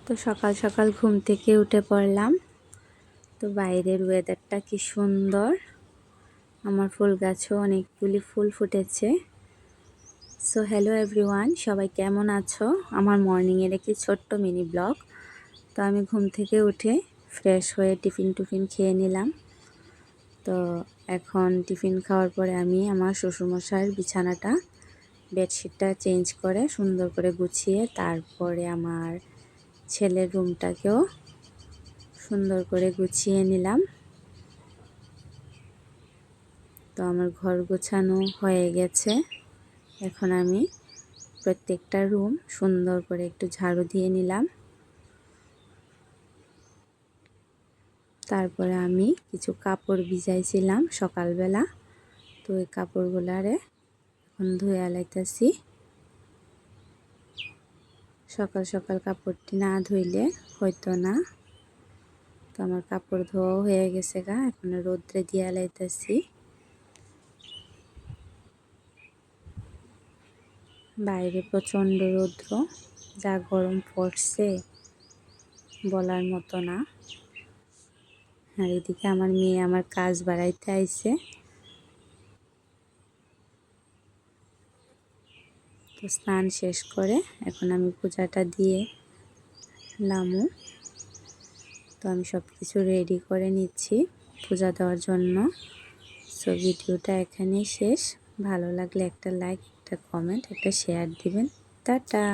তো সকাল সকাল ঘুম থেকে উঠে পড়লাম। তো বাইরের ওয়েদারটা কি সুন্দর, আমার ফুল গাছেও অনেকগুলি ফুল ফুটেছে। সো হ্যালো এভরিওয়ান, সবাই কেমন আছো? আমার মর্নিংয়ের একটি ছোট্ট মিনি ব্লগ। তো আমি ঘুম থেকে উঠে ফ্রেশ হয়ে টিফিন খেয়ে নিলাম। তো এখন টিফিন খাওয়ার পরে আমি আমার শ্বশুরমশাইয়ের বিছানাটা বেডশিটটা চেঞ্জ করে সুন্দর করে গুছিয়ে তারপরে আমার ছেলের রুমটাকেও সুন্দর করে গুছিয়ে নিলাম। তো আমার ঘর গোছানো হয়ে গেছে। এখন আমি প্রত্যেকটা রুম সুন্দর করে একটু ঝাড়ু দিয়ে নিলাম। তারপরে আমি কিছু কাপড় ভিজাইছিলাম সকালবেলা, তো ওই কাপড়গুলারে এখন ধুয়ে লাইতেছি। সকাল সকাল কাপড়টি না ধুইলে হয়তো না। তো আমার কাপড় ধোয়া হয়ে গেছে গা, এখন রোদ্রে দিয়ে লাইতেছি। বাইরে প্রচণ্ড রৌদ্র, যা গরম পড়ছে বলার মতো না। আর এদিকে আমার মেয়ে আমার কাজ বাড়াইতে আইছে। তো স্নান শেষ করে এখন আমি পূজাটা দিয়ে নামু। তো আমি সব কিছু রেডি করে নিচ্ছি পূজা দেওয়ার জন্য। সো ভিডিওটা এখানেই শেষ। ভালো লাগলে একটা লাইক, একটা কমেন্ট, একটা শেয়ার দিবেন। টাটা।